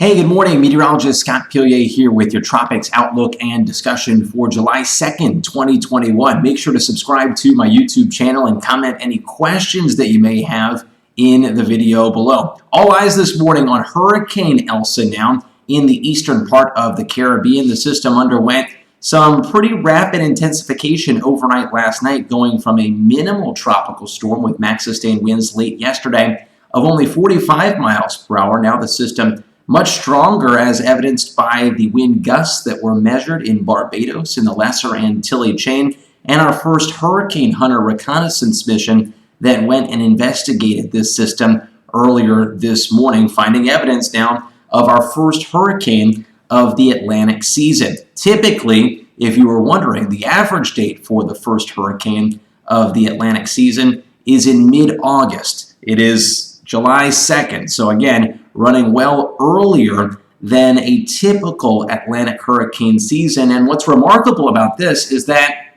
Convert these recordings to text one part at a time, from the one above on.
Hey, good morning. Meteorologist Scott here with your tropics outlook and discussion for July 2nd, 2021. Make sure to subscribe to my YouTube channel and comment any questions that you may have in the video below. All eyes this morning on Hurricane Elsa now in the eastern part of the Caribbean. The system underwent some pretty rapid intensification overnight last night, going from a minimal tropical storm with max sustained winds late yesterday of only 45 miles per hour. Now the system much stronger, as evidenced by the wind gusts that were measured in Barbados in the Lesser Antilles chain, and our first hurricane hunter reconnaissance mission that went and investigated this system earlier this morning, finding evidence now of our first hurricane of the Atlantic season. Typically, if you were wondering, the average date for the first hurricane of the Atlantic season is in mid-August. It is July 2nd, so again, running well earlier than a typical Atlantic hurricane season. And what's remarkable about this is that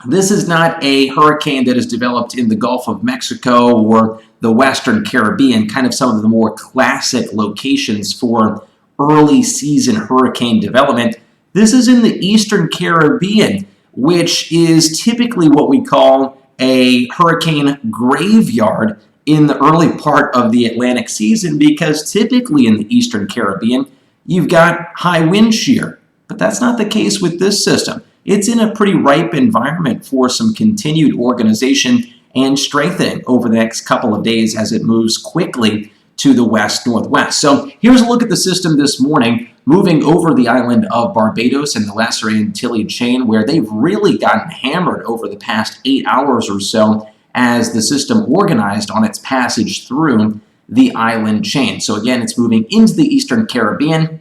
this is not a hurricane that is developed in the Gulf of Mexico or the Western Caribbean, kind of some of the more classic locations for early season hurricane development. This is in the Eastern Caribbean, which is typically what we call a hurricane graveyard in the early part of the Atlantic season, because typically in the Eastern Caribbean, you've got high wind shear. But that's not the case with this system. It's in a pretty ripe environment for some continued organization and strengthening over the next couple of days as it moves quickly to the west-northwest. So here's a look at the system this morning, moving over the island of Barbados and the Lesser Antilles chain, where they've really gotten hammered over the past 8 hours or so as the system organized on its passage through the island chain. So again, it's moving into the Eastern Caribbean.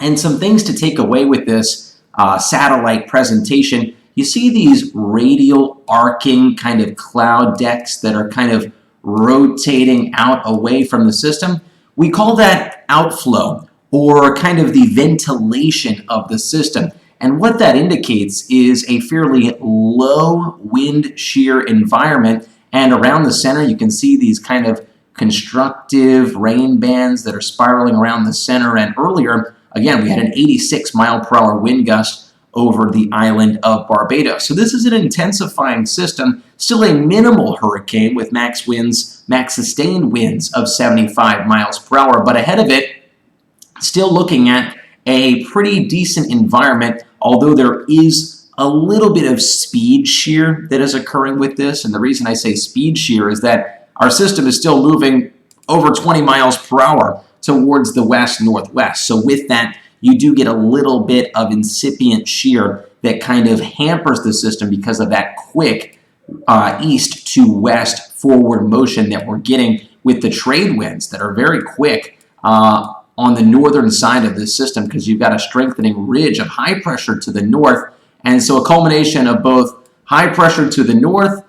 And some things to take away with this satellite presentation. You see these radial arcing kind of cloud decks that are kind of rotating out away from the system. We call that outflow, or kind of the ventilation of the system. And what that indicates is a fairly low wind shear environment. And around the center, you can see these kind of constructive rain bands that are spiraling around the center. And earlier, again, we had an 86 mile per hour wind gust over the island of Barbados. So this is an intensifying system, still a minimal hurricane with max sustained winds of 75 miles per hour. But ahead of it, still looking at a pretty decent environment, although there is a little bit of speed shear that is occurring with this. And the reason I say speed shear is that our system is still moving over 20 miles per hour towards the west-northwest. So with that, you do get a little bit of incipient shear that kind of hampers the system because of that quick east to west forward motion that we're getting with the trade winds that are very quick on the northern side of this system, because you've got a strengthening ridge of high pressure to the north. And so a culmination of both high pressure to the north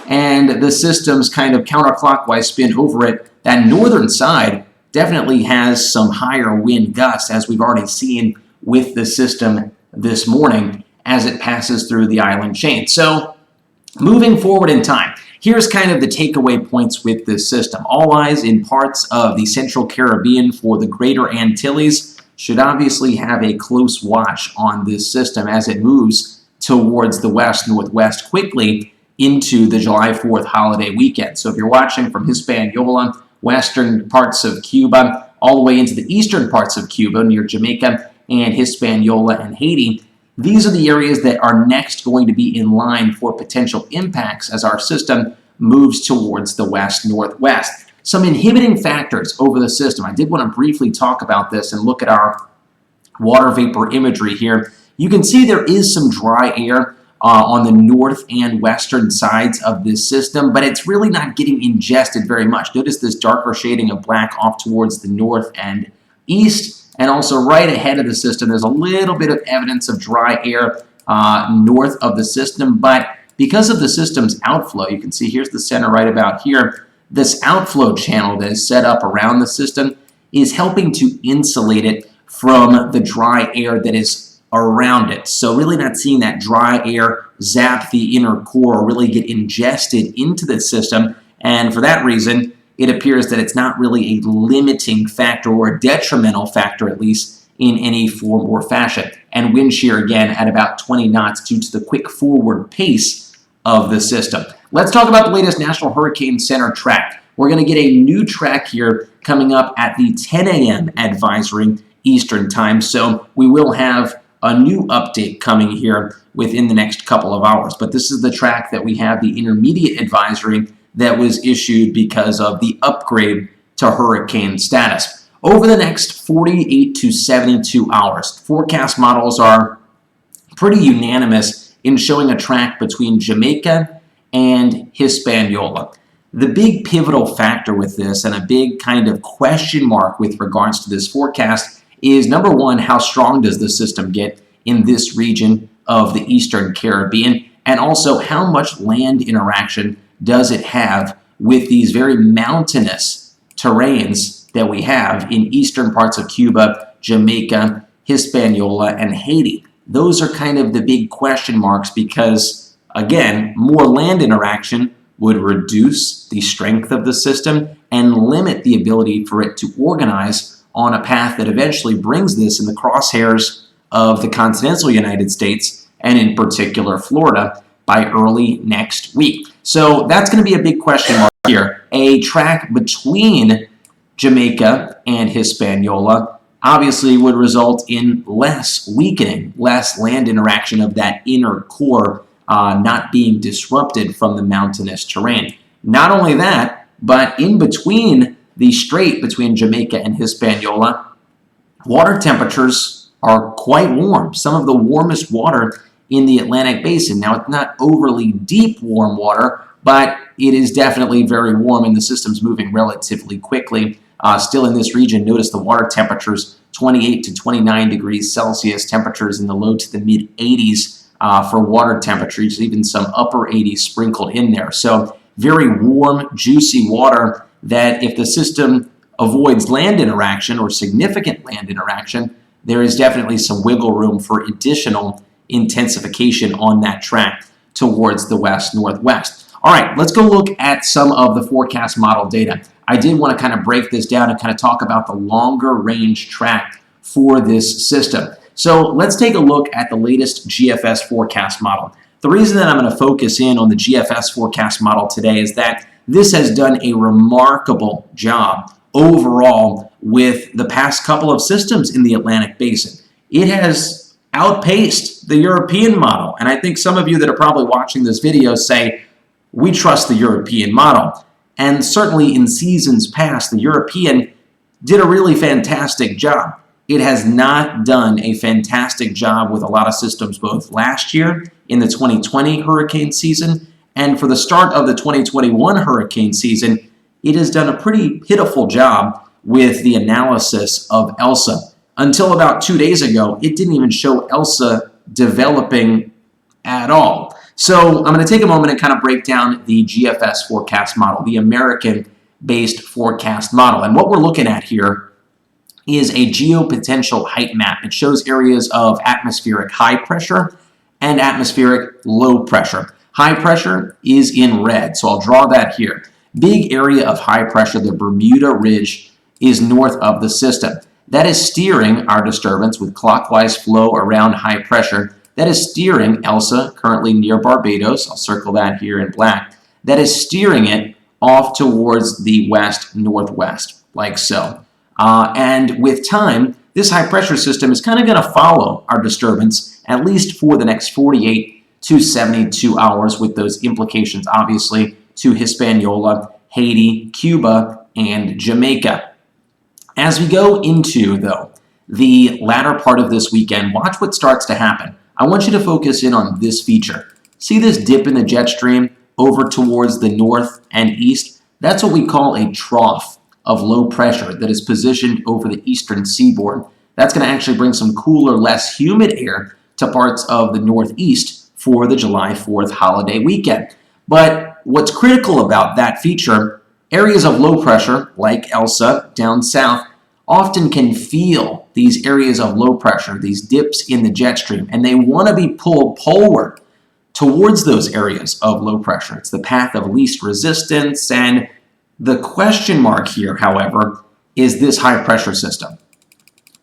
and the system's kind of counterclockwise spin over it, that northern side definitely has some higher wind gusts, as we've already seen with the system this morning as it passes through the island chain. So moving forward in time, here's kind of the takeaway points with this system. All eyes in parts of the Central Caribbean for the Greater Antilles should obviously have a close watch on this system as it moves towards the west-northwest quickly into the July 4th holiday weekend. So if you're watching from Hispaniola, western parts of Cuba, all the way into the eastern parts of Cuba near Jamaica and Hispaniola and Haiti, these are the areas that are next going to be in line for potential impacts as our system moves towards the west-northwest. Some inhibiting factors over the system. I did want to briefly talk about this and look at our water vapor imagery here. You can see there is some dry air on the north and western sides of this system, but it's really not getting ingested very much. Notice this darker shading of black off towards the north and east. And also right ahead of the system, there's a little bit of evidence of dry air north of the system. But because of the system's outflow, you can see here's the center right about here, this outflow channel that is set up around the system is helping to insulate it from the dry air that is around it. So really not seeing that dry air zap the inner core or really get ingested into the system. And for that reason, it appears that it's not really a limiting factor or a detrimental factor, at least in any form or fashion. And wind shear, again, at about 20 knots due to the quick forward pace of the system. Let's talk about the latest National Hurricane Center track. We're going to get a new track here coming up at the 10 a.m. advisory Eastern time. So we will have a new update coming here within the next couple of hours. But this is the track that we have the intermediate advisory that was issued because of the upgrade to hurricane status. Over the next 48 to 72 hours, forecast models are pretty unanimous in showing a track between Jamaica and Hispaniola. The big pivotal factor with this, and a big kind of question mark with regards to this forecast, is number one, how strong does the system get in this region of the Eastern Caribbean, and also how much land interaction does it have with these very mountainous terrains that we have in eastern parts of Cuba, Jamaica, Hispaniola, and Haiti. Those are kind of the big question marks because, again, more land interaction would reduce the strength of the system and limit the ability for it to organize on a path that eventually brings this in the crosshairs of the continental United States, and in particular Florida, by early next week. So that's going to be a big question mark here. A track between Jamaica and Hispaniola obviously would result in less weakening, less land interaction of that inner core not being disrupted from the mountainous terrain. Not only that, but in between the strait between Jamaica and Hispaniola, water temperatures are quite warm. Some of the warmest water in the Atlantic Basin. Now, it's not overly deep warm water, but it is definitely very warm, and the system's moving relatively quickly. Still in this region, notice the water temperatures 28 to 29 degrees Celsius, temperatures in the low to the mid 80s for water temperatures, even some upper 80s sprinkled in there. So very warm, juicy water that if the system avoids land interaction or significant land interaction, there is definitely some wiggle room for additional intensification on that track towards the west-northwest. All right, let's go look at some of the forecast model data. I did want to kind of break this down and kind of talk about the longer range track for this system. So let's take a look at the latest GFS forecast model. The reason that I'm going to focus in on the GFS forecast model today is that this has done a remarkable job overall with the past couple of systems in the Atlantic Basin. It has outpaced the European model, and I think some of you that are probably watching this video say, we trust the European model. And certainly in seasons past, the European did a really fantastic job. It has not done a fantastic job with a lot of systems both last year in the 2020 hurricane season and for the start of the 2021 hurricane season. It has done a pretty pitiful job with the analysis of Elsa. Until about 2 days ago, it didn't even show Elsa developing at all. So I'm going to take a moment and kind of break down the GFS forecast model, the American-based forecast model. And what we're looking at here is a geopotential height map. It shows areas of atmospheric high pressure and atmospheric low pressure. High pressure is in red, so I'll draw that here. Big area of high pressure, the Bermuda Ridge, is north of the system. That is steering our disturbance with clockwise flow around high pressure. That is steering Elsa, currently near Barbados. I'll circle that here in black. That is steering it off towards the west-northwest, like so. And with time, this high-pressure system is kind of going to follow our disturbance, at least for the next 48 to 72 hours, with those implications, obviously, to Hispaniola, Haiti, Cuba, and Jamaica. As we go into, though, the latter part of this weekend, watch what starts to happen. I want you to focus in on this feature. See this dip in the jet stream over towards the north and east? That's what we call a trough of low pressure that is positioned over the eastern seaboard. That's going to actually bring some cooler, less humid air to parts of the northeast for the July 4th holiday weekend. But what's critical about that feature, areas of low pressure, like Elsa down south, often can feel these areas of low pressure, these dips in the jet stream, and they want to be pulled poleward towards those areas of low pressure. It's the path of least resistance, and The question mark here, however, is this high pressure system.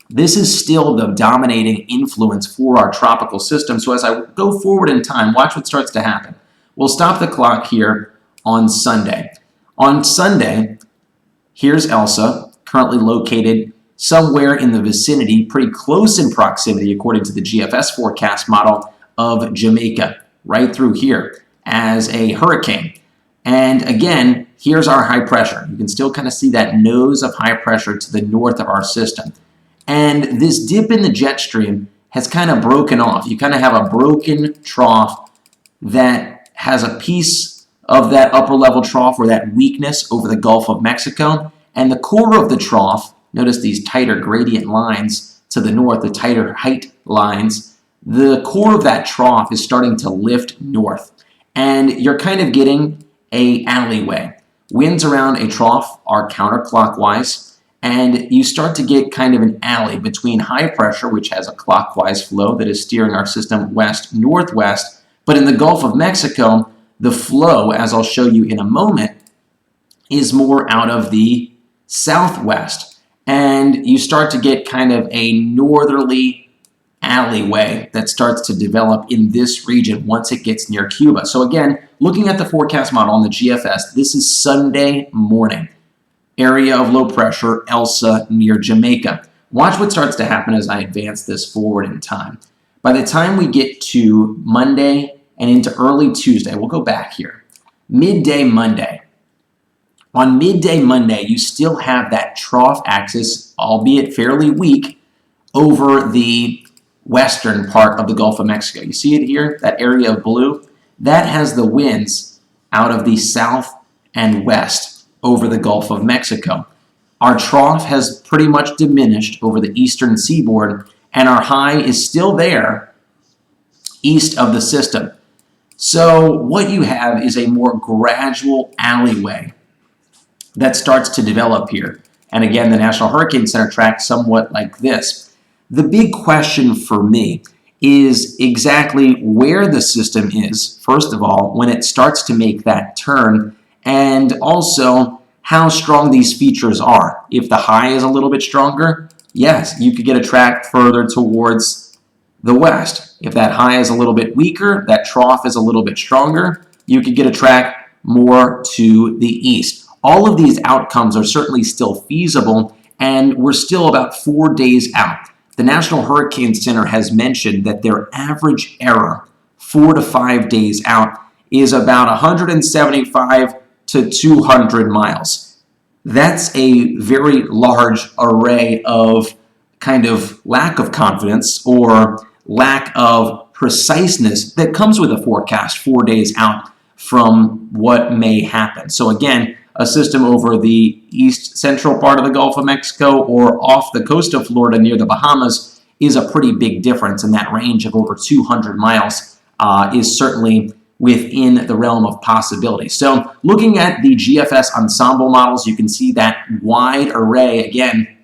This is still the dominating influence for our tropical system. So as I go forward in time, watch what starts to happen. We'll stop the clock here on Sunday. On Sunday, here's Elsa, currently located somewhere in the vicinity, pretty close in proximity, according to the GFS forecast model, of Jamaica, right through here as a hurricane. And again, here's our high pressure. You can still kind of see that nose of high pressure to the north of our system. And this dip in the jet stream has kind of broken off. You kind of have a broken trough that has a piece of that upper level trough or that weakness over the Gulf of Mexico. And the core of the trough, notice these tighter gradient lines to the north, the tighter height lines, the core of that trough is starting to lift north. And you're kind of getting an alleyway. Winds around a trough are counterclockwise, and you start to get kind of an alley between high pressure, which has a clockwise flow that is steering our system west-northwest, but in the Gulf of Mexico, the flow, as I'll show you in a moment, is more out of the southwest. And you start to get kind of a northerly alleyway that starts to develop in this region once it gets near Cuba. So again, looking at the forecast model on the GFS, this is Sunday morning. Area of low pressure, Elsa near Jamaica. Watch what starts to happen as I advance this forward in time. By the time we get to Monday and into early Tuesday, we'll go back here. Midday Monday. On midday Monday, you still have that trough axis, albeit fairly weak, over the western part of the Gulf of Mexico. You see it here, that area of blue? That has the winds out of the south and west over the Gulf of Mexico. Our trough has pretty much diminished over the eastern seaboard, and our high is still there east of the system. So what you have is a more gradual alleyway that starts to develop here. And again, the National Hurricane Center tracks somewhat like this. The big question for me is exactly where the system is, first of all, when it starts to make that turn, and also how strong these features are. If the high is a little bit stronger, yes, you could get a track further towards the west. If that high is a little bit weaker, that trough is a little bit stronger, you could get a track more to the east. All of these outcomes are certainly still feasible, and we're still about 4 days out. The National Hurricane Center has mentioned that their average error 4 to 5 days out is about 175 to 200 miles. That's a very large array of kind of lack of confidence or lack of preciseness that comes with a forecast 4 days out from what may happen. So again, a system over the east central part of the Gulf of Mexico or off the coast of Florida near the Bahamas is a pretty big difference, and that range of over 200 miles is certainly within the realm of possibility. So looking at the GFS ensemble models, you can see that wide array, again,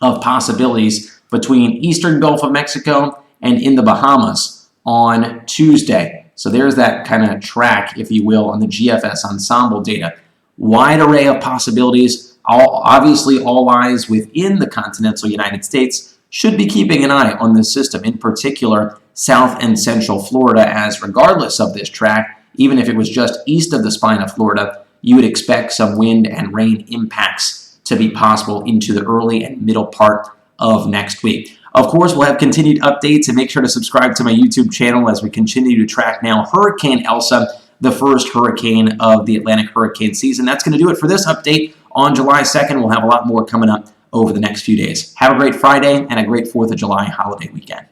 of possibilities between eastern Gulf of Mexico and in the Bahamas on Tuesday. So there's that kind of track, if you will, on the GFS ensemble data. Wide array of possibilities, obviously all eyes within the continental United States should be keeping an eye on this system, in particular South and Central Florida, as regardless of this track, even if it was just east of the spine of Florida, you would expect some wind and rain impacts to be possible into the early and middle part of next week. Of course, we'll have continued updates, and make sure to subscribe to my YouTube channel as we continue to track now Hurricane Elsa, the first hurricane of the Atlantic hurricane season. That's going to do it for this update on July 2nd. We'll have a lot more coming up over the next few days. Have a great Friday and a great 4th of July holiday weekend.